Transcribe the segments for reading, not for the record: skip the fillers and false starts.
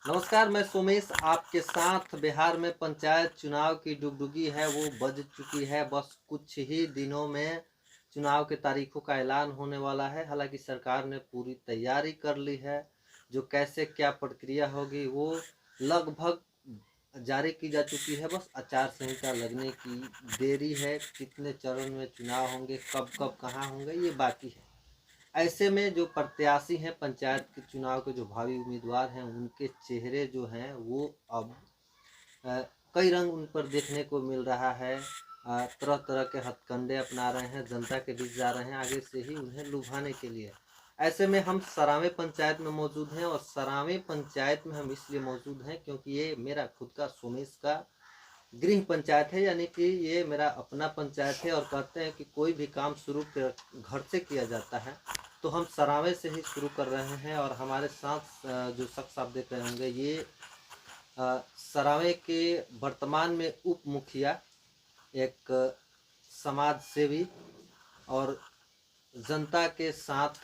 नमस्कार, मैं सोमेश आपके साथ। बिहार में पंचायत चुनाव की डुगडुगी है वो बज चुकी है। बस कुछ ही दिनों में चुनाव के तारीखों का ऐलान होने वाला है। हालांकि सरकार ने पूरी तैयारी कर ली है। जो कैसे क्या प्रक्रिया होगी वो लगभग जारी की जा चुकी है। बस आचार संहिता लगने की देरी है। कितने चरण में चुनाव होंगे, कब कब कहाँ होंगे, ये बाकी है। ऐसे में जो प्रत्याशी हैं, पंचायत के चुनाव के जो भावी उम्मीदवार हैं, उनके चेहरे जो हैं वो अब अ, कई रंग उन पर देखने को मिल रहा है। तरह तरह के हथकंडे अपना रहे हैं, जनता के बीच जा रहे हैं आगे से ही उन्हें लुभाने के लिए। ऐसे में हम सरावे पंचायत में मौजूद हैं, और सरावे पंचायत में हम इसलिए मौजूद हैं क्योंकि ये मेरा खुद का सोमेश का गृह पंचायत है, यानी कि ये मेरा अपना पंचायत है। और कहते हैं कि कोई भी काम शुरू घर से किया जाता है, तो हम सरावे से ही शुरू कर रहे हैं। और हमारे साथ जो शख्स आप देख रहे होंगे, ये सरावे के वर्तमान में उप मुखिया, एक समाज सेवी और जनता के साथ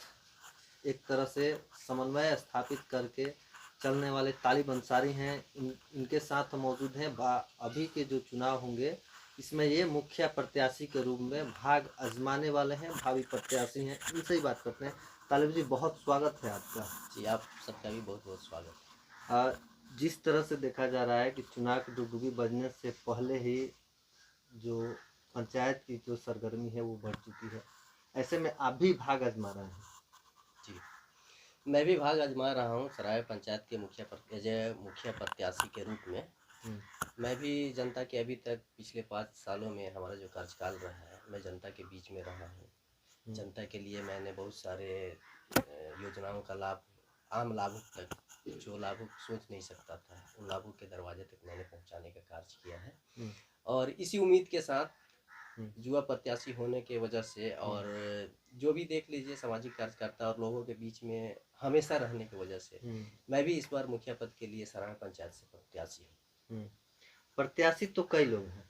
एक तरह से समन्वय स्थापित करके चलने वाले तालिब अंसारी हैं। इनके साथ हम मौजूद हैं। अभी के जो चुनाव होंगे, इसमें ये मुखिया प्रत्याशी के रूप में भाग आजमाने वाले हैं, भावी प्रत्याशी हैं। इनसे ही बात करते हैं। तालिब जी, बहुत स्वागत है आपका। जी, आप सबका भी बहुत बहुत स्वागत जिस तरह से देखा जा रहा है कि चुनाव की डुगडुगी बजने से पहले ही जो पंचायत की जो सरगर्मी है वो बढ़ चुकी है। ऐसे में आप भी भाग आजमा रहे हैं। है। जी, मैं भी भाग आजमा रहा हूँ सराय पंचायत के मुखिया प्रत्याशी के रूप में। मैं भी जनता के अभी तक पिछले 5 सालों में हमारा जो कार्यकाल रहा है, मैं जनता के बीच में रहा हूँ। जनता के लिए मैंने बहुत सारे योजनाओं का लाभ आम लाभुक तक, जो लाभुक सोच नहीं सकता था, उन लाभुक के दरवाजे तक मैंने पहुँचाने का कार्य किया है। और इसी उम्मीद के साथ युवा प्रत्याशी होने के वजह से, और जो भी देख लीजिए सामाजिक कार्यकर्ता और लोगों के बीच में हमेशा रहने की वजह से, मैं भी इस बार मुखिया पद के लिए सराय पंचायत से प्रत्याशी हूँ। प्रत्याशी तो कई लोग हैं,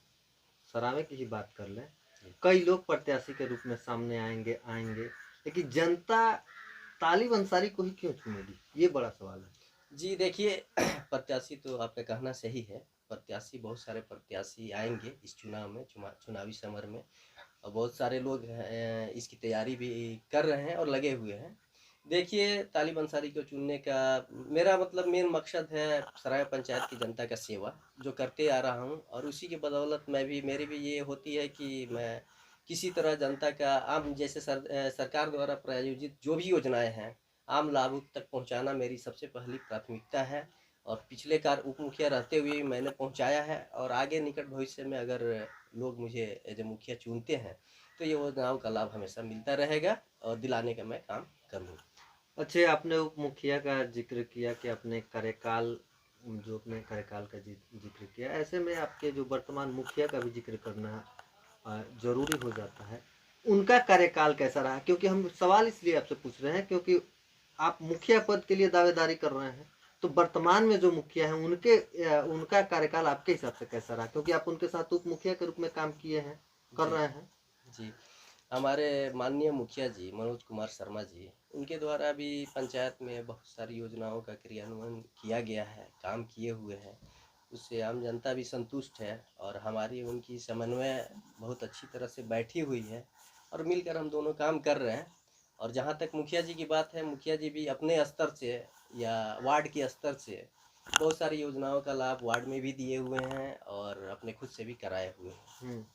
सरावे की ही बात कर लें, कई लोग प्रत्याशी के रूप में सामने आएंगे, लेकिन जनता तालिब अंसारी को ही क्यों चुनेगी, ये बड़ा सवाल है। जी देखिए, प्रत्याशी तो आपका कहना सही है। प्रत्याशी, बहुत सारे प्रत्याशी आएंगे इस चुनाव में, चुनावी समर में, और बहुत सारे लोग इसकी तैयारी भी कर रहे हैं और लगे हुए हैं। देखिए, तालिब अंसारी को चुनने का मेरा मतलब मेन मकसद है सराय पंचायत की जनता का सेवा, जो करते आ रहा हूँ। और उसी की बदौलत मेरी भी ये होती है कि मैं किसी तरह जनता का आम, जैसे सरकार द्वारा प्रायोजित जो भी योजनाएं हैं, आम लाभुक तक पहुंचाना मेरी सबसे पहली प्राथमिकता है। और पिछले कार उप मुखिया रहते हुए मैंने पहुंचाया है, और आगे निकट भविष्य में अगर लोग मुझे एज ए मुखिया चुनते हैं तो ये योजनाओं का लाभ हमेशा मिलता रहेगा और दिलाने का मैं काम करूँगा। अच्छे, आपने उप मुखिया का जिक्र किया कि अपने कार्यकाल, जो अपने कार्यकाल का जिक्र किया, ऐसे में आपके जो वर्तमान मुखिया का भी जिक्र करना जरूरी हो जाता है। उनका कार्यकाल कैसा रहा? क्योंकि हम सवाल इसलिए आपसे पूछ रहे हैं क्योंकि आप मुखिया पद के लिए दावेदारी कर रहे हैं। तो वर्तमान में जो मुखिया हैं, उनका कार्यकाल आपके हिसाब से कैसा रहा? क्योंकि आप उनके साथ उप मुखिया के रूप में काम किए हैं, कर जी रहे हैं। जी, हमारे माननीय मुखिया जी मनोज कुमार शर्मा जी, उनके द्वारा भी पंचायत में बहुत सारी योजनाओं का क्रियान्वयन किया गया है, काम किए हुए हैं। उससे आम जनता भी संतुष्ट है, और हमारी उनकी समन्वय बहुत अच्छी तरह से बैठी हुई है, और मिलकर हम दोनों काम कर रहे हैं। और जहाँ तक मुखिया जी की बात है, मुखिया जी भी अपने स्तर से या वार्ड के स्तर से बहुत सारी योजनाओं का लाभ वार्ड में भी दिए हुए हैं, और अपने खुद से भी कराए हुए हैं।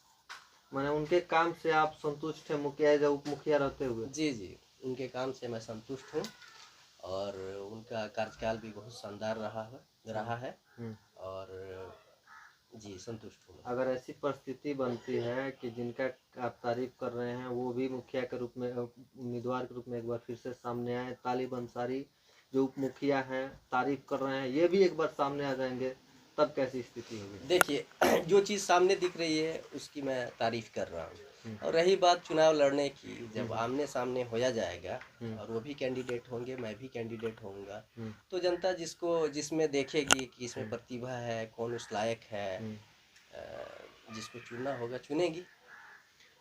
मैंने उनके काम से आप संतुष्ट हैं, मुखिया जब उप मुखिया रहते हुए? जी जी, उनके काम से मैं संतुष्ट हूँ, और उनका कार्यकाल भी बहुत शानदार रहा है। और जी, संतुष्ट हूँ। अगर ऐसी परिस्थिति बनती है कि जिनका आप तारीफ कर रहे हैं वो भी मुखिया के रूप में, उम्मीदवार के रूप में एक बार फिर से सामने आए, तालिब अंसारी जो उप मुखिया हैं तारीफ कर रहे हैं, ये भी एक बार सामने आ जाएंगे, तब कैसी स्थिति होगी? देखिए, जो चीज़ सामने दिख रही है उसकी मैं तारीफ कर रहा हूँ। और रही बात चुनाव लड़ने की, जब आमने सामने होया जाएगा और वो भी कैंडिडेट होंगे, मैं भी कैंडिडेट होऊंगा, तो जनता जिसमें देखेगी कि इसमें प्रतिभा है, कौन उस लायक है, जिसको चुनना होगा चुनेगी।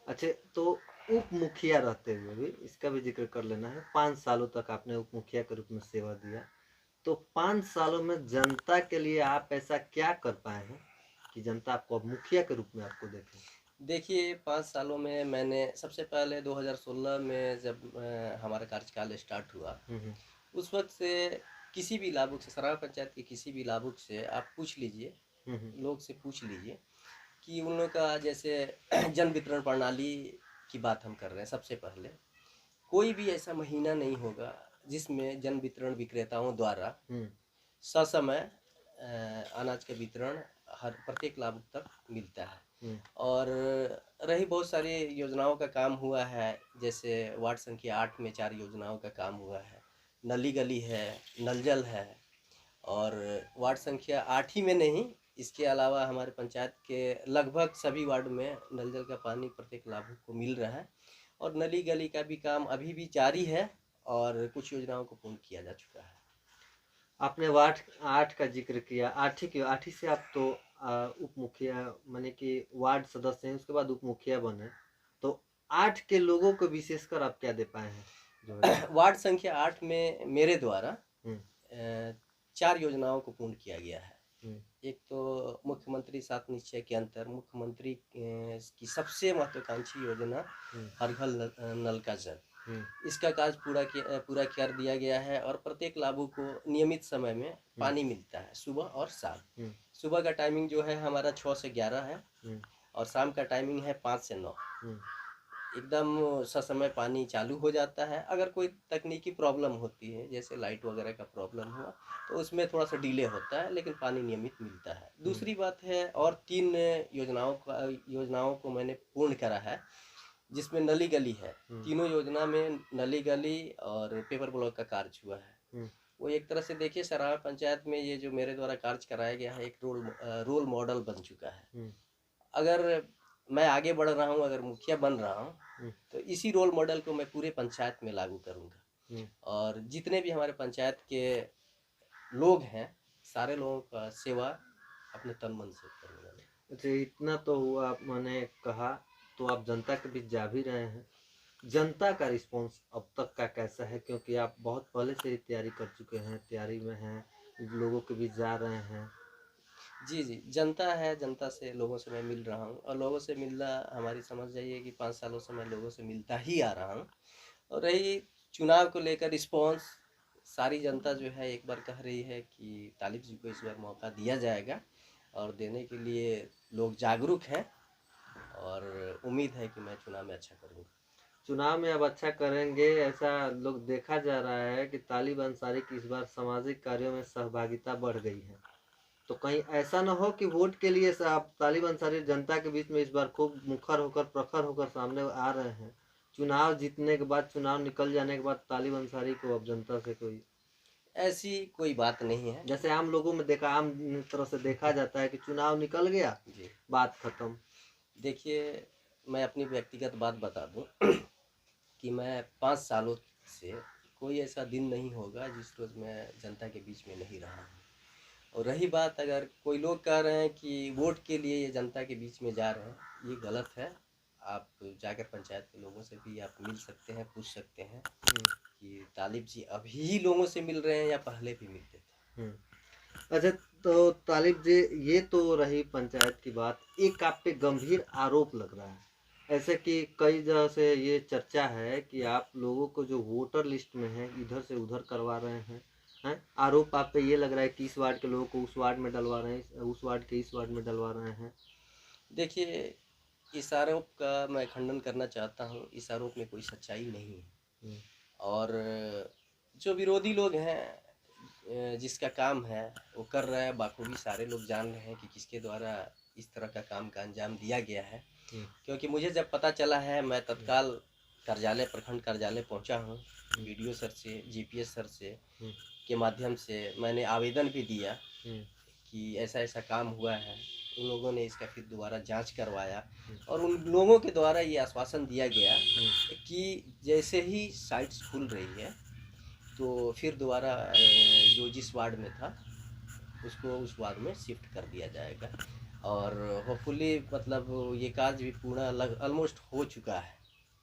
अच्छा, तो उप मुखिया रहते हुए भी इसका भी जिक्र कर लेना है, 5 सालों तक आपने उप मुखिया के रूप में सेवा दिया। तो 5 सालों में जनता के लिए आप ऐसा क्या कर पाए हैं कि जनता आपको अब मुखिया के रूप में आपको देखे? देखिए 5 सालों में मैंने सबसे पहले 2016 में जब हमारा कार्यकाल स्टार्ट हुआ, हुँ, हुँ। उस वक़्त से किसी भी लाभुक से, सराहा पंचायत के किसी भी लाभुक से आप पूछ लीजिए, हुँ, हुँ। लोग से पूछ लीजिए कि उन लोग का जैसे जन वितरण प्रणाली की बात हम कर रहे हैं सबसे पहले। कोई भी ऐसा महीना नहीं होगा जिसमें जन वितरण विक्रेताओं द्वारा हुँ, ससमय अनाज का वितरण हर प्रत्येक लाभुक तक मिलता है। हुँ, और रही बहुत सारी योजनाओं का काम हुआ है, जैसे वार्ड संख्या 8 में 4 योजनाओं का काम हुआ है, नली गली है, नल जल है। और वार्ड संख्या 8 ही में नहीं, इसके अलावा हमारे पंचायत के लगभग सभी वार्ड में नल जल का पानी प्रत्येक लाभुक को मिल रहा है। और नली गली का भी काम अभी भी जारी है और कुछ योजनाओं को पूर्ण किया जा चुका है। आपने वार्ड 8 का ज़िक्र किया, 8 ही से आप तो उप मुखिया माने कि वार्ड सदस्य हैं, उसके बाद उप मुखिया बने। तो 8 के लोगों को विशेषकर आप क्या दे पाए हैं? जो है वार्ड संख्या 8 में मेरे द्वारा हुँ, 4 योजनाओं को पूर्ण किया गया है। हुँ, एक तो मुख्यमंत्री 7 निश्चय के अंतर मुख्यमंत्री की सबसे महत्वाकांक्षी योजना हुँ, हर घर नल का जल, हुँ, इसका कार्य पूरा कर दिया गया है और प्रत्येक लाभुक को नियमित समय में हुँ, पानी मिलता है, सुबह और शाम। हुँ, सुबह का टाइमिंग जो है हमारा 6 से 11 है हुँ, और शाम का टाइमिंग है 5 से 9। हुँ, एकदम ससमय पानी चालू हो जाता है। अगर कोई तकनीकी प्रॉब्लम होती है, जैसे लाइट वगैरह का प्रॉब्लम हुआ, तो उसमें थोड़ा सा डिले होता है, लेकिन पानी नियमित मिलता है। हुँ, दूसरी बात है, और 3 योजनाओं को मैंने पूर्ण करा है, जिसमें नली गली है। हुँ, तीनों योजना में नली गली और पेपर ब्लॉक का कार्य हुआ है। हुँ, वो एक तरह से देखिए सराहा पंचायत में ये जो मेरे द्वारा कार्य कराया गया है, एक रोल मॉडल बन चुका है। हुँ, अगर मैं आगे बढ़ रहा हूँ, अगर मुखिया बन रहा हूँ, हुँ, तो इसी रोल मॉडल को मैं पूरे पंचायत में लागू करूँगा। हुँ। और जितने भी हमारे पंचायत के लोग हैं, सारे लोगों का सेवा अपने तन मन से करूँगा मैं। अच्छा, इतना तो हुआ आप मैंने कहा, तो आप जनता के बीच जा भी रहे हैं। जनता का रिस्पॉन्स अब तक का कैसा है? क्योंकि आप बहुत पहले से ही तैयारी कर चुके हैं, तैयारी में हैं, लोगों के बीच जा रहे हैं। जी, जी, जनता है, जनता से लोगों से मैं मिल रहा हूँ और लोगों से मिलना हमारी समझ जाइए कि 5 सालों से मैं लोगों से मिलता ही आ रहा हूँ। और रही चुनाव को लेकर रिस्पॉन्स, सारी जनता जो है एक बार कह रही है कि तालिब जी को इस बार मौका दिया जाएगा और देने के लिए लोग जागरूक हैं और उम्मीद है कि मैं चुनाव में अच्छा करूँगा। चुनाव में अब अच्छा करेंगे, ऐसा लोग देखा जा रहा है कि तालिब अंसारी की इस बार सामाजिक कार्यों में सहभागिता बढ़ गई है। तो कहीं ऐसा ना हो कि वोट के लिए आप तालिब अंसारी जनता के बीच में इस बार खूब मुखर होकर प्रखर होकर सामने आ रहे हैं, चुनाव जीतने के बाद, चुनाव निकल जाने के बाद तालिब अंसारी को अब जनता से कोई, ऐसी कोई बात नहीं है। जैसे आम लोगों में देखा, आम तरह से देखा जाता है कि चुनाव निकल गया, जी, बात खत्म। देखिए मैं अपनी व्यक्तिगत बात बता दूं कि मैं 5 सालों से कोई ऐसा दिन नहीं होगा जिस रोज़ मैं जनता के बीच में नहीं रहा हूँ। और रही बात, अगर कोई लोग कह रहे हैं कि वोट के लिए ये जनता के बीच में जा रहे हैं, ये गलत है। आप जाकर पंचायत के लोगों से भी आप मिल सकते हैं, पूछ सकते हैं कि तालिब जी अभी ही लोगों से मिल रहे हैं या पहले भी मिलते थे। अच्छा, तो तालिब जी, ये तो रही पंचायत की बात। एक आप पे गंभीर आरोप लग रहा है, ऐसे कि कई जगह से ये चर्चा है कि आप लोगों को जो वोटर लिस्ट में है इधर से उधर करवा रहे हैं। आरोप आप पे ये लग रहा है कि इस वार्ड के लोगों को उस वार्ड में डलवा रहे हैं, उस वार्ड के इस वार्ड में डलवा रहे हैं। देखिए इस आरोप का मैं खंडन करना चाहता हूँ, इस आरोप में कोई सच्चाई नहीं है। हम्म, और जो विरोधी लोग हैं, जिसका काम है वो कर रहे हैं, बाखूबी सारे लोग जान रहे हैं कि किसके द्वारा इस तरह का काम का अंजाम दिया गया है। हम्म, क्योंकि मुझे जब पता चला है, मैं तत्काल कार्यालय, प्रखंड कार्यालय पहुंचा हूं। बीडीओ सर से, जीपीएस सर से हम्म, के माध्यम से मैंने आवेदन भी दिया हम्म, कि ऐसा ऐसा काम हुआ है। उन लोगों ने इसका फिर दोबारा जांच करवाया और उन लोगों के द्वारा ये आश्वासन दिया गया कि जैसे ही साइट्स खुल रही है तो फिर दोबारा जो जिस वार्ड में था उसको उस वार्ड में शिफ्ट कर दिया जाएगा। और होपफुली मतलब ये कार्य भी पूर्ण ऑलमोस्ट हो चुका है।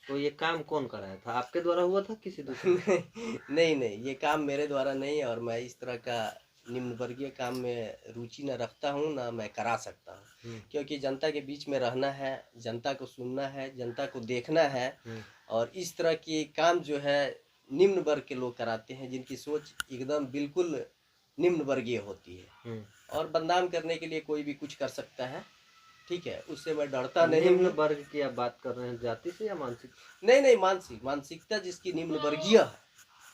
तो ये काम कौन कराया था, आपके द्वारा हुआ था किसी दूसरे? नहीं नहीं, ये काम मेरे द्वारा नहीं, और मैं इस तरह का निम्न वर्गीय काम में रुचि न रखता हूँ, ना मैं करा सकता हूँ। क्योंकि जनता के बीच में रहना है, जनता को सुनना है, जनता को देखना है, और इस तरह के काम जो है निम्न वर्ग के लोग कराते हैं, जिनकी सोच एकदम बिल्कुल निम्न वर्गीय होती है। और बदनाम करने के लिए कोई भी कुछ कर सकता है, ठीक है, उससे मैं डरता नहीं निम्न हूँ। वर्ग की आप बात कर रहे हैं, जाति से या मानसिक? नहीं नहीं, मानसिकता जिसकी निम्न वर्गीय है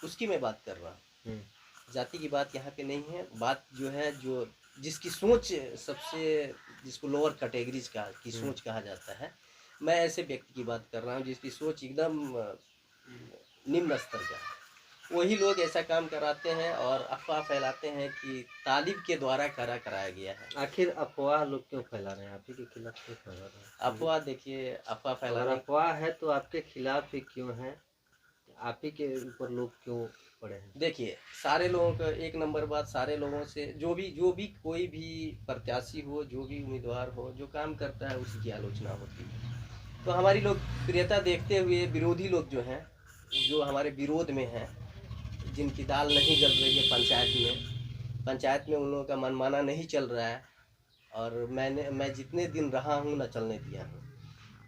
उसकी मैं बात कर रहा हूँ। जाति की बात यहाँ पे नहीं है। बात जो है, जो जिसकी सोच सबसे, जिसको लोअर कैटेगरीज का की सोच कहा जाता है, मैं ऐसे व्यक्ति की बात कर रहा हूँ जिसकी सोच एकदम निम्न स्तर का है। वही लोग ऐसा काम कराते हैं और अफवाह फैलाते हैं कि तालिब के द्वारा कराया गया है। आखिर अफवाह लोग क्यों फैला रहे हैं, आप ही के खिलाफ क्यों फैला रहे हैं? अफवाह, देखिए, अफवाह अगर फैलाने, अफवाह है तो आपके खिलाफ ही क्यों है, आप ही के ऊपर लोग क्यों पड़े हैं? देखिए, सारे लोगों का एक नंबर बात, सारे लोगों से जो भी कोई भी प्रत्याशी हो, जो भी उम्मीदवार हो, जो काम करता है उसी की आलोचना होती है। तो हमारी लोकप्रियता देखते हुए विरोधी लोग जो हैं, जो हमारे विरोध में हैं, जिनकी दाल नहीं गल रही है पंचायत में उन लोगों का मनमाना नहीं चल रहा है, और मैं जितने दिन रहा हूँ न चलने दिया हूँ,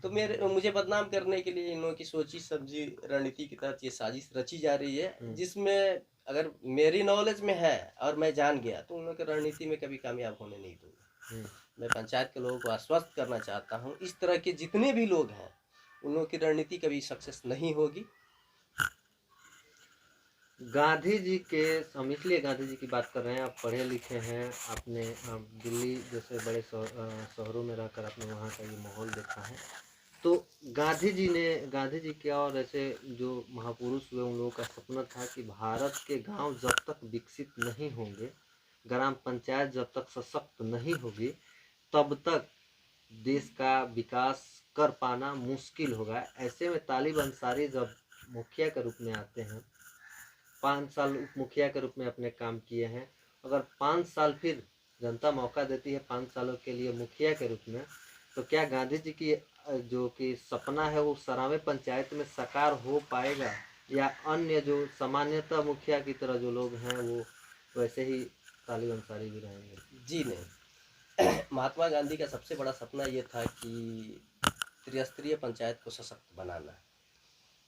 तो मुझे बदनाम करने के लिए इन लोगों की सोची समझी रणनीति के तहत ये साजिश रची जा रही है, जिसमें अगर मेरी नॉलेज में है और मैं जान गया तो उन लोगों की रणनीति में कभी कामयाब होने नहीं दूंगा। मैं पंचायत के लोगों को आश्वस्त करना चाहता हूँ, इस तरह के जितने भी लोग हैं उन लोगों की रणनीति कभी सक्सेस नहीं होगी। गांधी जी के, हम इसलिए गांधी जी की बात कर रहे हैं, आप पढ़े लिखे हैं, आपने दिल्ली जैसे बड़े शहरों में रहकर आपने वहाँ का ये माहौल देखा है। तो गांधी जी के और ऐसे जो महापुरुष हुए उन लोगों का सपना था कि भारत के गांव जब तक विकसित नहीं होंगे, ग्राम पंचायत जब तक सशक्त नहीं होगी, तब तक देश का विकास कर पाना मुश्किल होगा। ऐसे में तालिब अंसारी जब मुखिया के रूप में आते हैं, 5 साल उप मुखिया के रूप में अपने काम किए हैं, अगर 5 साल फिर जनता मौका देती है 5 सालों के लिए मुखिया के रूप में, तो क्या गांधी जी की जो कि सपना है वो सरावे पंचायत में साकार हो पाएगा, या अन्य जो सामान्यतः मुखिया की तरह जो लोग हैं वो वैसे ही तालिब अंसारी भी रहेंगे? जी नहीं। महात्मा गांधी का सबसे बड़ा सपना ये था कि त्रिस्तरीय पंचायत को सशक्त बनाना,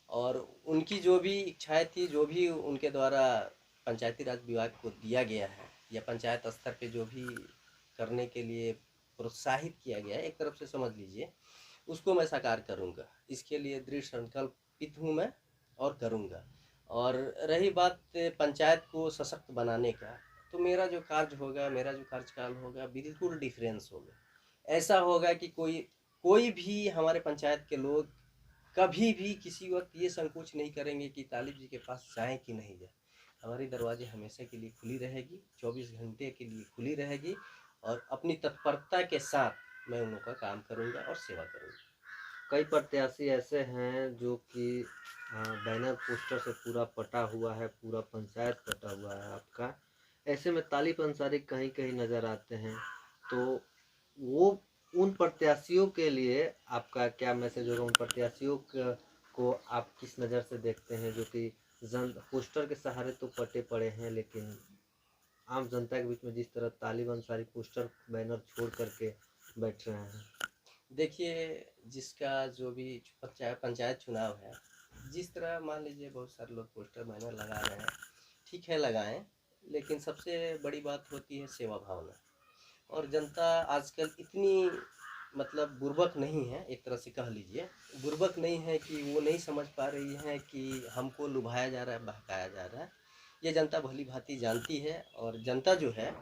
और उनकी जो भी इच्छाएं थी, जो भी उनके द्वारा पंचायती राज विभाग को दिया गया है या पंचायत स्तर पे जो भी करने के लिए प्रोत्साहित किया गया है, एक तरफ से समझ लीजिए, उसको मैं साकार करूँगा। इसके लिए दृढ़ संकल्पित हूँ मैं, और करूँगा। और रही बात पंचायत को सशक्त बनाने का, तो मेरा जो कार्य होगा, मेरा जो कार्यकाल होगा, बिल्कुल डिफरेंस होगा। ऐसा होगा कि कोई भी हमारे पंचायत के लोग कभी भी किसी वक्त ये संकोच नहीं करेंगे कि तालिब जी के पास जाएं कि नहीं जाए। हमारी दरवाजे हमेशा के लिए खुली रहेगी, 24 घंटे के लिए खुली रहेगी, और अपनी तत्परता के साथ मैं उन लोगों का काम करूंगा और सेवा करूंगा। कई प्रत्याशी ऐसे हैं जो कि बैनर पोस्टर से पूरा पटा हुआ है, पूरा पंचायत पटा हुआ है आपका, ऐसे में तालिब अंसारी कहीं कहीं नज़र आते हैं, तो वो उन प्रत्याशियों के लिए आपका क्या मैसेज होगा? उन प्रत्याशियों को आप किस नज़र से देखते हैं जो कि पोस्टर के सहारे तो पटे पड़े हैं, लेकिन आम जनता के बीच में जिस तरह तालिब अंसारी पोस्टर बैनर छोड़ करके बैठ रहे हैं? देखिए, जिसका जो भी पंचायत चुनाव है, जिस तरह मान लीजिए बहुत सारे लोग पोस्टर बैनर लगा रहे हैं, ठीक है लगाएं, लेकिन सबसे बड़ी बात होती है सेवा भावना। और जनता आजकल इतनी मतलब बुर्बक नहीं है, एक तरह से कह लीजिए बुर्बक नहीं है कि वो नहीं समझ पा रही है कि हमको लुभाया जा रहा है, बहकाया जा रहा है। ये जनता भली भांति जानती है, और जनता जो है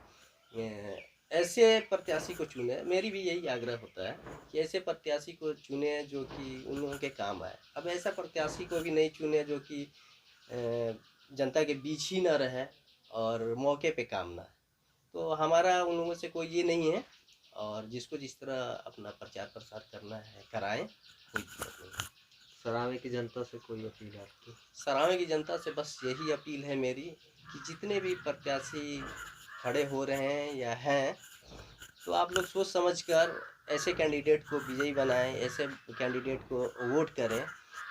ऐसे प्रत्याशी को चुने। मेरी भी यही आग्रह होता है कि ऐसे प्रत्याशी को चुने जो कि उन लोगों के काम आए। अब ऐसा प्रत्याशी को भी नहीं चुने जो कि जनता के बीच ही ना रहे और मौके पे काम ना। तो हमारा उन लोगों से कोई ये नहीं है, और जिसको जिस तरह अपना प्रचार प्रसार करना है कराएं, कोई दिक्कत नहीं। सरावे की जनता से कोई अपील है आपकी? सरावे की जनता से बस यही अपील है मेरी कि जितने भी प्रत्याशी खड़े हो रहे हैं या हैं, तो आप लोग सोच समझ कर ऐसे कैंडिडेट को विजयी बनाएं, ऐसे कैंडिडेट को वोट करें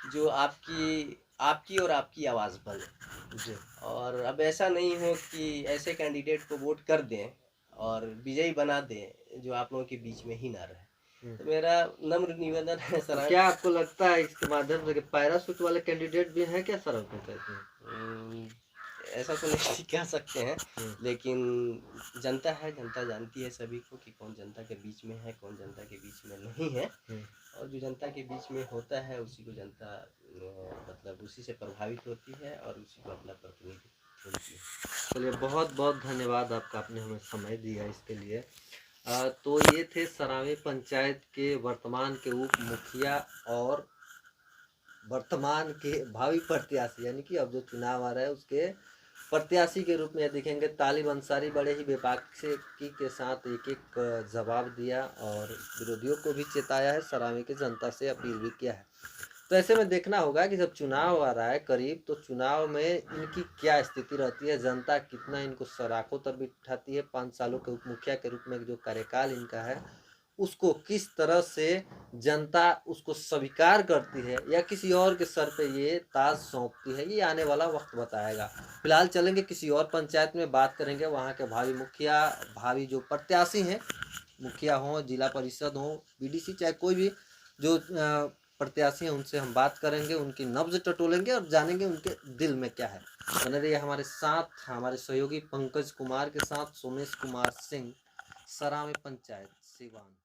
जो आपकी आपकी और आपकी आवाज़ बने। जी। और अब ऐसा नहीं हो कि ऐसे कैंडिडेट को वोट कर दें और विजयी बना दें जो आप लोगों के बीच में ही ना रहे। हम्म। तो मेरा नम्र निवेदन है तो सर। क्या आपको लगता है इसके माध्यम से कि पैराशूट वाले कैंडिडेट भी हैं क्या सर पंचायत में? ऐसा तो नहीं कह सकते हैं, हम्म। लेकिन जनता है, जनता जानती है सभी को कि कौन जनता के बीच में है, कौन जनता के बीच में नहीं है। हम्म। और जो जनता के बीच में होता है उसी को जनता मतलब उसी से प्रभावित होती है और उसी को अपना प्रतिनिधि चुनती है। चलिए, बहुत बहुत धन्यवाद आपका, आपने हमें समय दिया इसके लिए। तो ये थे सरावी पंचायत के वर्तमान के उप मुखिया और वर्तमान के भावी प्रत्याशी, यानी कि अब जो चुनाव आ रहा है उसके प्रत्याशी के रूप में देखेंगे। तालिब अंसारी बड़े ही बेबाकी के साथ एक एक जवाब दिया और विरोधियों को भी चेताया है, सरावी की जनता से अपील भी किया है। तो ऐसे में देखना होगा कि जब चुनाव आ रहा है करीब, तो चुनाव में इनकी क्या स्थिति रहती है, जनता कितना इनको सराखों तर बिठाती है। 5 सालों के उप मुखिया के रूप में जो कार्यकाल इनका है उसको किस तरह से जनता उसको स्वीकार करती है या किसी और के सर पे ये ताज सौंपती है, ये आने वाला वक्त बताएगा। फिलहाल चलेंगे किसी और पंचायत में, बात करेंगे वहाँ के भावी मुखिया, भावी जो प्रत्याशी हैं, मुखिया हों, जिला परिषद हो, बीडीसी, चाहे कोई भी जो प्रत्याशी हैं, उनसे हम बात करेंगे, उनकी नब्ज टटोलेंगे और जानेंगे उनके दिल में क्या है। बने रहिए हमारे साथ, हमारे सहयोगी पंकज कुमार के साथ। सोमेश कुमार सिंह, सरावी पंचायत, सिवान।